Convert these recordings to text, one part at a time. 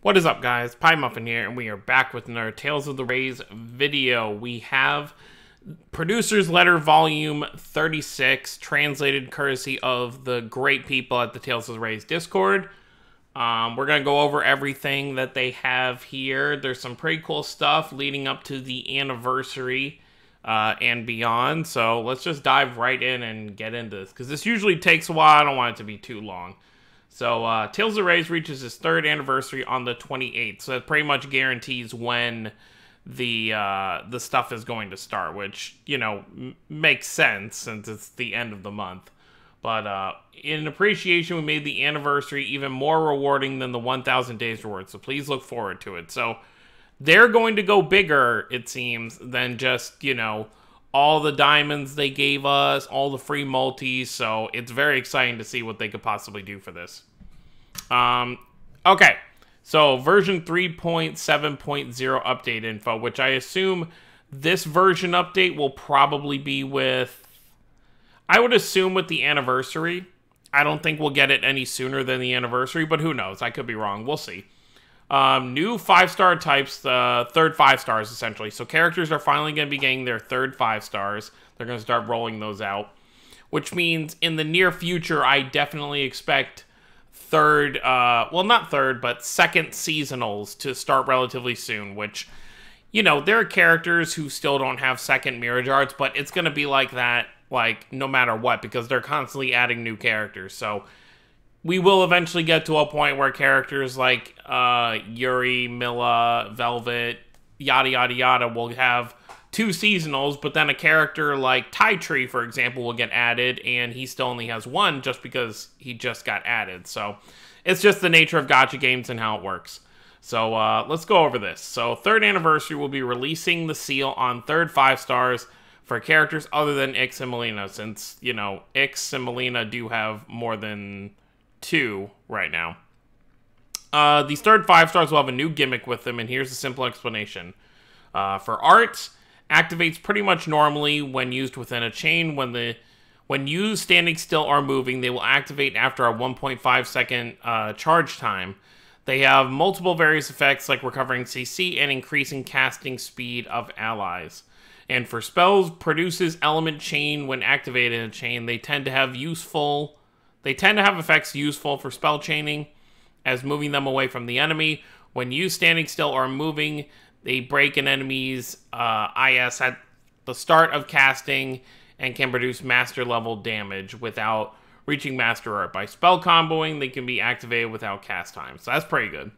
What is up, guys? Pie Muffin here, and we are back with another Tales of the Rays video. We have Producer's Letter Volume 36, translated courtesy of the great people at the Tales of the Rays Discord. We're going to go over everything that they have here. There's some pretty cool stuff leading up to the anniversary and beyond. So let's just dive right in and get into this, because this usually takes a while. I don't want it to be too long. So, Tales of the Rays reaches its 3rd anniversary on the 28th, so that pretty much guarantees when the stuff is going to start, which, you know, makes sense since it's the end of the month. But, in appreciation, we made the anniversary even more rewarding than the 1,000 Days reward, so please look forward to it. So, they're going to go bigger, it seems, than just, you know, all the diamonds they gave us, all the free multis, so it's very exciting to see what they could possibly do for this. Okay, so version 3.7.0 update info, which I assume this version update will probably be with, I would assume with the anniversary. I don't think we'll get it any sooner than the anniversary, but who knows? I could be wrong. We'll see. New 5-star types, the third 5 stars, essentially. So characters are finally going to be getting their third 5 stars. They're going to start rolling those out, which means in the near future, I definitely expect third, well, not third, but second seasonals to start relatively soon, which, you know, there are characters who still don't have second Mirage Arts, but it's going to be like that, like, no matter what, because they're constantly adding new characters. So we will eventually get to a point where characters like Yuri, Milla, Velvet, yada yada yada will have 2 seasonals, but then a character like Tree, for example, will get added, and he still only has 1 just because he just got added. So it's just the nature of gacha games and how it works. So let's go over this. So 3rd anniversary will be releasing the seal on third 5 stars for characters other than Ix and Mileena, since, you know, Ix and Mileena do have more than 2 right now. These third 5 stars will have a new gimmick with them, and here's a simple explanation. For art, activates pretty much normally when used within a chain. When used standing still or moving, they will activate after a 1.5 second charge time. They have multiple various effects like recovering CC and increasing casting speed of allies. And for spells, produces element chain when activated in a chain. They tend to have effects useful for spell chaining, as moving them away from the enemy. When used standing still or moving, they break an enemy's IS at the start of casting and can produce master level damage without reaching master art. By spell comboing, they can be activated without cast time. So that's pretty good.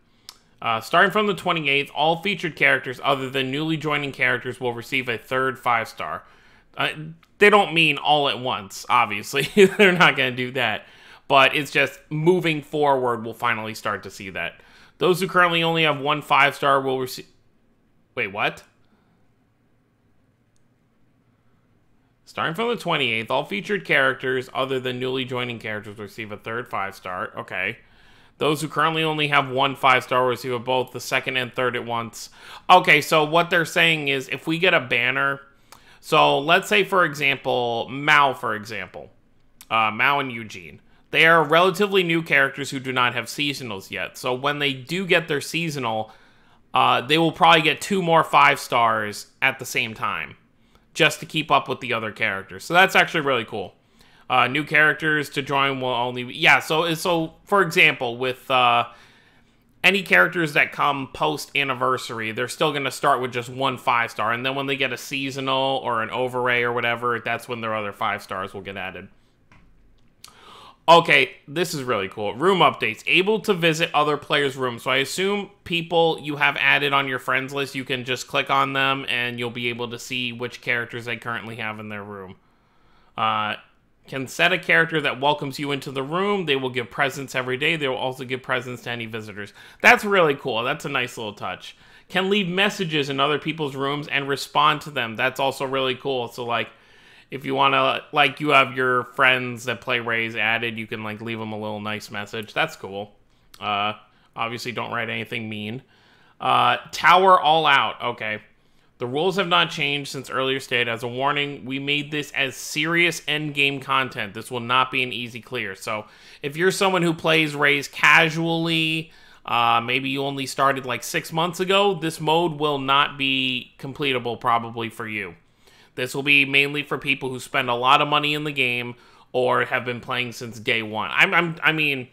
Starting from the 28th, all featured characters other than newly joining characters will receive a third 5 star. They don't mean all at once, obviously. They're not going to do that. But it's just moving forward, we'll finally start to see that. Those who currently only have 1 5 star will receive... Wait, what? Starting from the 28th, all featured characters other than newly joining characters will receive a third 5 star. Okay. Those who currently only have 1 5 star will receive both the 2nd and 3rd at once. Okay, so what they're saying is if we get a banner... So let's say, for example, Mao, Mao and Eugene. They are relatively new characters who do not have seasonals yet. So when they do get their seasonal, they will probably get 2 more 5 stars at the same time, just to keep up with the other characters. So that's actually really cool. New characters to join will only... Yeah, so for example, with any characters that come post-anniversary, they're still going to start with just 1 5 star. And then when they get a seasonal or an overray or whatever, that's when their other 5 stars will get added. Okay, this is really cool. Room updates. Able to visit other players' rooms. So I assume people you have added on your friends list, you can just click on them and you'll be able to see which characters they currently have in their room. Can set a character that welcomes you into the room. They will give presents every day. They will also give presents to any visitors. That's really cool. That's a nice little touch. Can leave messages in other people's rooms and respond to them. That's also really cool. So, like, if you want to, like, you have your friends that play Rays added, you can, like, leave them a little nice message. That's cool. Obviously, don't write anything mean. Tower all out. Okay. The rules have not changed since earlier stated. As a warning, we made this as serious endgame content. This will not be an easy clear. So if you're someone who plays Rays casually, maybe you only started like 6 months ago, this mode will not be completable probably for you. This will be mainly for people who spend a lot of money in the game or have been playing since day one. I mean,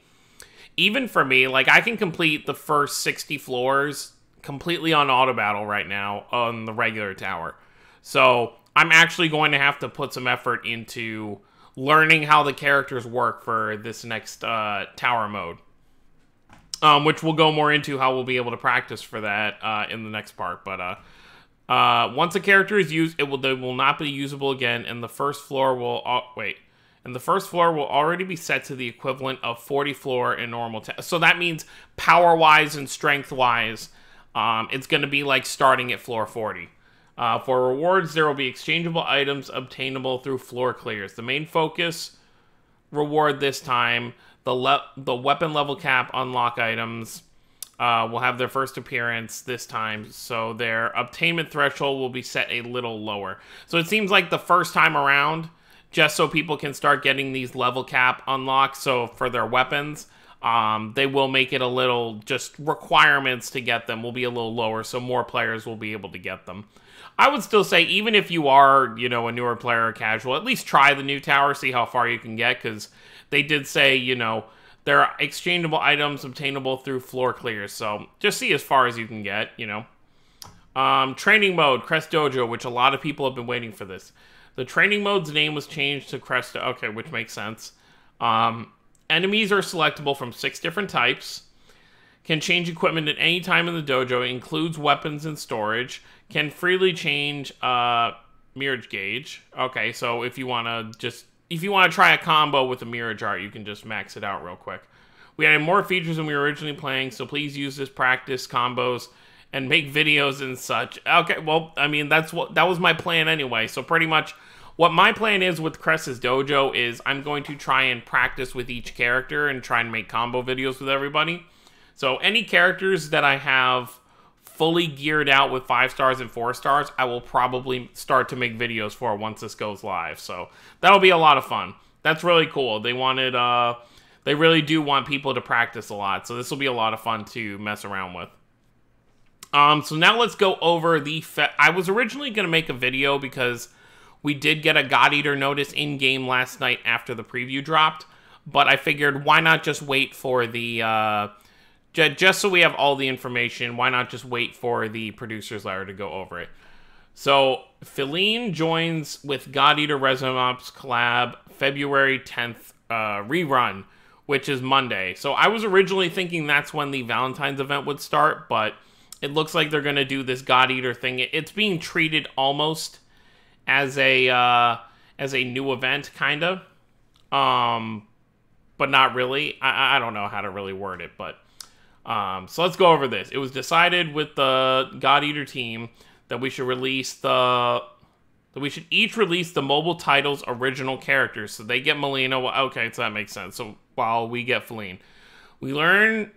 even for me, like, I can complete the first 60 floors completely on auto battle right now on the regular tower. So I'm actually going to have to put some effort into learning how the characters work for this next tower mode. Which we'll go more into how we'll be able to practice for that in the next part. But once a character is used, they will not be usable again, and the first floor will and the first floor will already be set to the equivalent of 40 floor in normal. So that means power-wise and strength-wise, it's going to be like starting at floor 40. For rewards, there will be exchangeable items obtainable through floor clears. The main focus reward this time, the weapon level cap unlock items will have their first appearance this time, so their obtainment threshold will be set a little lower. So it seems like the first time around, just so people can start getting these level cap unlocks, so for their weapons, they will make it a little, just requirements to get them will be a little lower, so more players will be able to get them. I would still say, even if you are, you know, a newer player or casual, at least try the new tower, see how far you can get, because they did say, you know, there are exchangeable items obtainable through floor clears, so just see as far as you can get, you know. Training mode, Crest Dojo, which a lot of people have been waiting for this. The training mode's name was changed to Crest, okay, which makes sense. Enemies are selectable from 6 different types. Can change equipment at any time in the dojo, includes weapons and storage. Can freely change Mirage Gauge. Okay, so if you want to try a combo with a Mirage Art, you can just max it out real quick. We added more features than we were originally playing, so please use this practice combos and make videos and such. Okay, well, I mean, that was my plan anyway, so pretty much what my plan is with Crest's Dojo is I'm going to try and practice with each character and try and make combo videos with everybody. So any characters that I have fully geared out with 5 stars and 4 stars, I will probably start to make videos for once this goes live. So that'll be a lot of fun. That's really cool. They really do want people to practice a lot. So this will be a lot of fun to mess around with. So now let's go over I was originally going to make a video because we did get a God Eater notice in-game last night after the preview dropped. But I figured, why not just wait for the... just so we have all the information, why not just wait for the producer's letter to go over it? So, Feline joins with God Eater Resomops collab February 10th rerun, which is Monday. So I was originally thinking that's when the Valentine's event would start, but it looks like they're going to do this God Eater thing. It's being treated almost as a new event, kind of. But not really. I don't know how to really word it, but... so let's go over this. It was decided with the God Eater team that we should each release the mobile title's original characters. So they get Mileena. Well, okay, so that makes sense. So while we get Feline, we learned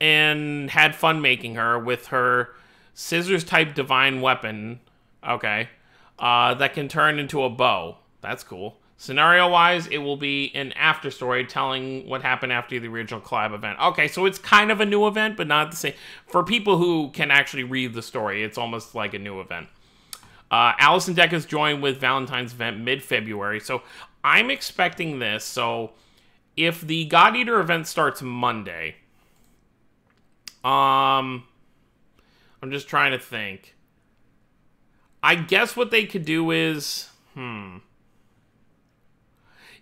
and had fun making her with her scissors type divine weapon. Okay, that can turn into a bow. That's cool. Scenario-wise, it will be an after story telling what happened after the original collab event. Okay, so it's kind of a new event, but not the same. For people who can actually read the story, it's almost like a new event. Alice and Deca's join with Valentine's event mid-February, so I'm expecting this. So if the God Eater event starts Monday, I'm just trying to think. I guess what they could do is...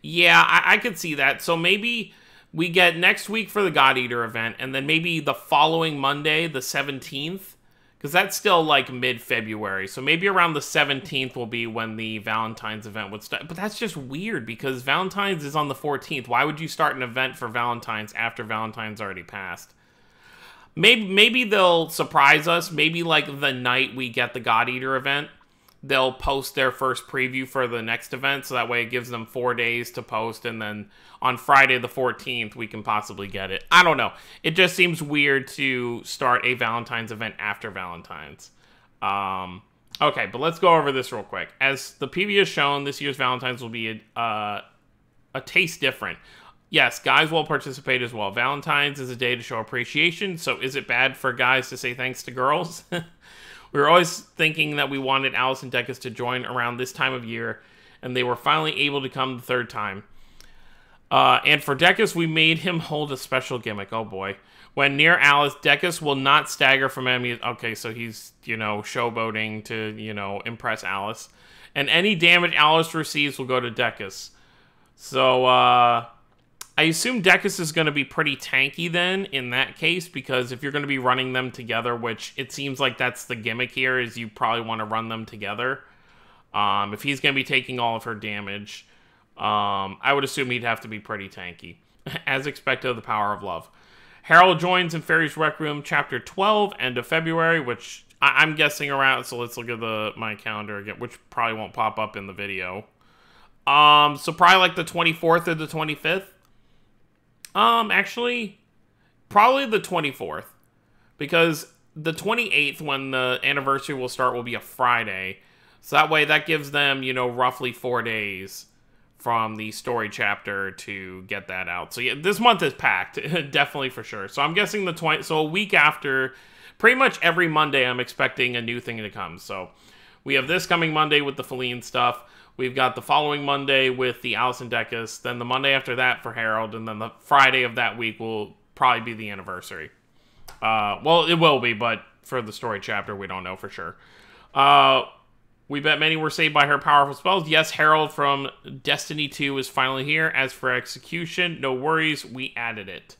Yeah, I could see that. So maybe we get next week for the God Eater event, and then maybe the following Monday, the 17th, because that's still like mid-February. So maybe around the 17th will be when the Valentine's event would start. But that's just weird, because Valentine's is on the 14th. Why would you start an event for Valentine's after Valentine's already passed? Maybe they'll surprise us. Maybe like the night we get the God Eater event, they'll post their first preview for the next event, so that way it gives them 4 days to post, and then on Friday the 14th, we can possibly get it. I don't know. It just seems weird to start a Valentine's event after Valentine's. Okay, but let's go over this real quick. As the preview has shown, this year's Valentine's will be a taste different. Yes, guys will participate as well. Valentine's is a day to show appreciation, so is it bad for guys to say thanks to girls? We were always thinking that we wanted Alice and Dekus to join around this time of year, and they were finally able to come the third time. And for Dekus, we made him hold a special gimmick. Oh boy. When near Alice, Dekus will not stagger from enemies. Okay, so he's, showboating to, impress Alice. And any damage Alice receives will go to Dekus. So, I assume Dekus is going to be pretty tanky then, in that case, because if you're going to be running them together, which it seems like that's the gimmick here, is you probably want to run them together. If he's going to be taking all of her damage, I would assume he'd have to be pretty tanky. As expected of the power of love. Harold joins in Fairy's Rec Room, Chapter 12, end of February, which I'm guessing around, so let's look at my calendar again, which probably won't pop up in the video. So probably like the 24th or the 25th. Actually, probably the 24th, because the 28th, when the anniversary will start, will be a Friday. So that way, that gives them, roughly 4 days from the story chapter to get that out. So yeah, this month is packed, definitely for sure. So I'm guessing so a week after, pretty much every Monday, I'm expecting a new thing to come. So we have this coming Monday with the Feline stuff. We've got the following Monday with the Alice and Dekus. Then the Monday after that for Harold. And then the Friday of that week will probably be the anniversary. Well, it will be, but for the story chapter, we don't know for sure. We bet many were saved by her powerful spells. Yes, Harold from Destiny 2 is finally here. As for execution, no worries, we added it.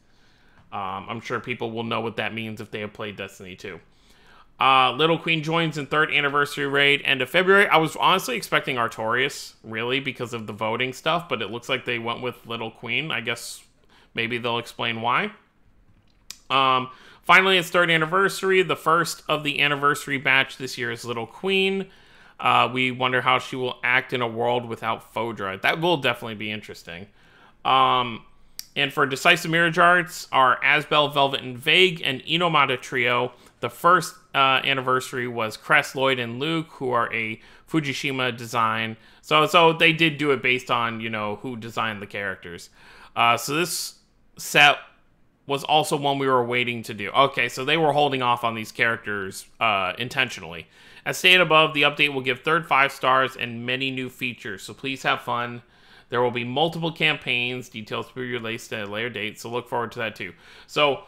I'm sure people will know what that means if they have played Destiny 2. Little Queen joins in 3rd anniversary raid, end of February. I was honestly expecting Artorias, really, because of the voting stuff, but it looks like they went with Little Queen. I guess maybe they'll explain why. Finally, it's 3rd anniversary. The first of the anniversary batch this year is Little Queen. We wonder how she will act in a world without Phaudra. That will definitely be interesting. And for Decisive Mirage Arts, are Asbel, Velvet, and Vague, and Inomata trio. The first anniversary was Cress, Lloyd, and Luke, who are a Fujishima design. So they did do it based on, who designed the characters. So this set was also one we were waiting to do. Okay, so they were holding off on these characters intentionally. As stated above, the update will give 3rd 5 stars and many new features, so please have fun. There will be multiple campaigns, details to be released at a later date, so look forward to that too. So,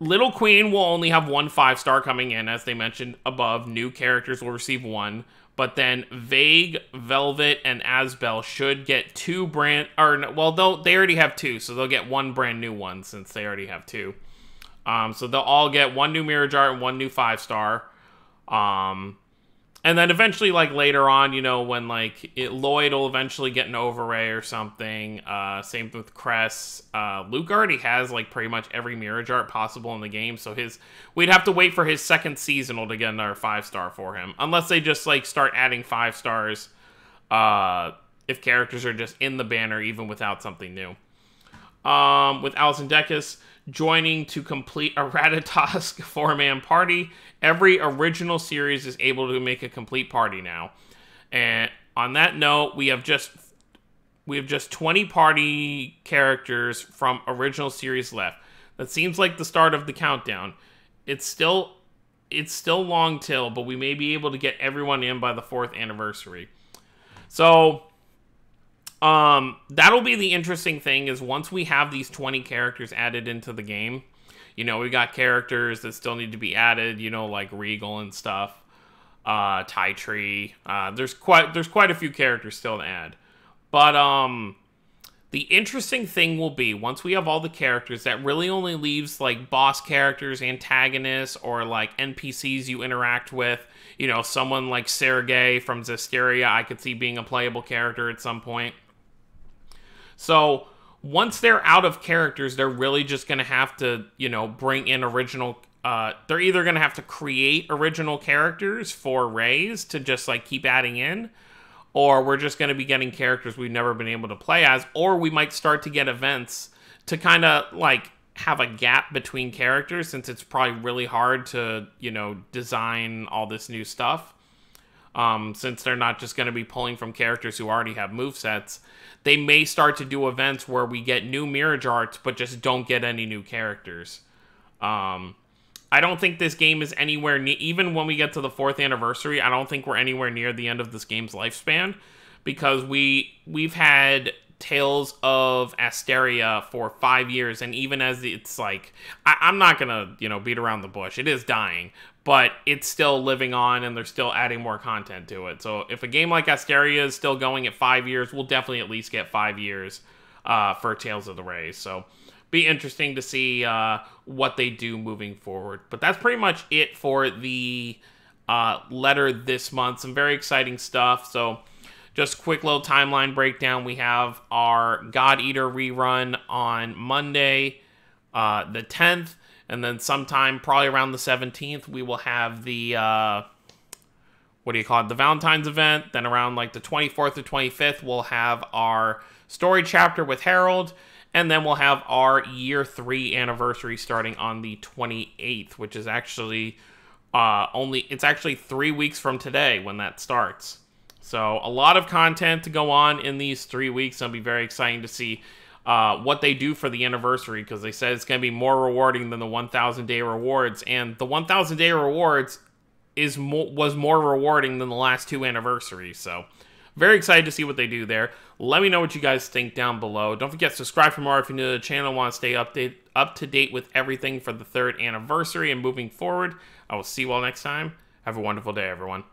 Little Queen will only have 1 5-star coming in, as they mentioned above. New characters will receive 1, but then Vague, Velvet, and Asbel should get 2 they already have 2, so they'll get 1 brand new one since they already have 2. So they'll all get 1 new Mirage Art and 1 new 5-star. And then eventually, later on, when, Lloyd will eventually get an overray or something. Same with Cress. Luke already has, pretty much every Mirage Art possible in the game, so we'd have to wait for his 2nd seasonal to get another 5-star for him. Unless they just, start adding 5 stars, if characters are just in the banner, even without something new. With Alice and Dekus joining to complete a Ratatosk 4-man party. Every original series is able to make a complete party now. And on that note, we have just 20 party characters from original series left. That seems like the start of the countdown. It's still long till, but we may be able to get everyone in by the 4th anniversary. So that'll be the interesting thing, is once we have these 20 characters added into the game, we got characters that still need to be added, like Regal and stuff, Tai Tree. There's quite a few characters still to add. But the interesting thing will be, once we have all the characters, that really only leaves boss characters, antagonists, or NPCs you interact with. Someone like Sergei from Zestiria, I could see being a playable character at some point. So once they're out of characters, they're really just going to have to, bring in original... they're either going to have to create original characters for Rays to just, keep adding in, or we're just going to be getting characters we've never been able to play as, or we might start to get events to kind of, have a gap between characters, since it's probably really hard to, design all this new stuff. since they're not just going to be pulling from characters who already have movesets. They may start to do events where we get new Mirage Arts, but just don't get any new characters. I don't think this game is anywhere near, even when we get to the 4th anniversary, I don't think we're anywhere near the end of this game's lifespan, because we've had Tales of Asteria for 5 years, and even as it's like, I'm not gonna, beat around the bush. It is dying, but it's still living on, and they're still adding more content to it. So if a game like Asteria is still going at 5 years, we'll definitely at least get 5 years for Tales of the Rays. So be interesting to see what they do moving forward. But that's pretty much it for the letter this month. Some very exciting stuff. So just quick little timeline breakdown. We have our God Eater rerun on Monday, the 10th. And then sometime, probably around the 17th, we will have the, the Valentine's event. Then around like the 24th or 25th, we'll have our story chapter with Harold. And then we'll have our year 3 anniversary starting on the 28th, which is actually it's actually 3 weeks from today when that starts. So a lot of content to go on in these 3 weeks. It'll be very exciting to see what they do for the anniversary, because they said it's going to be more rewarding than the 1,000-day rewards, and the 1,000-day rewards was more rewarding than the last 2 anniversaries. So very excited to see what they do there. Let me know what you guys think down below. Don't forget to subscribe for more if you're new to the channel and want to stay up to date with everything for the 3rd anniversary and moving forward. I will see you all next time. Have a wonderful day, everyone.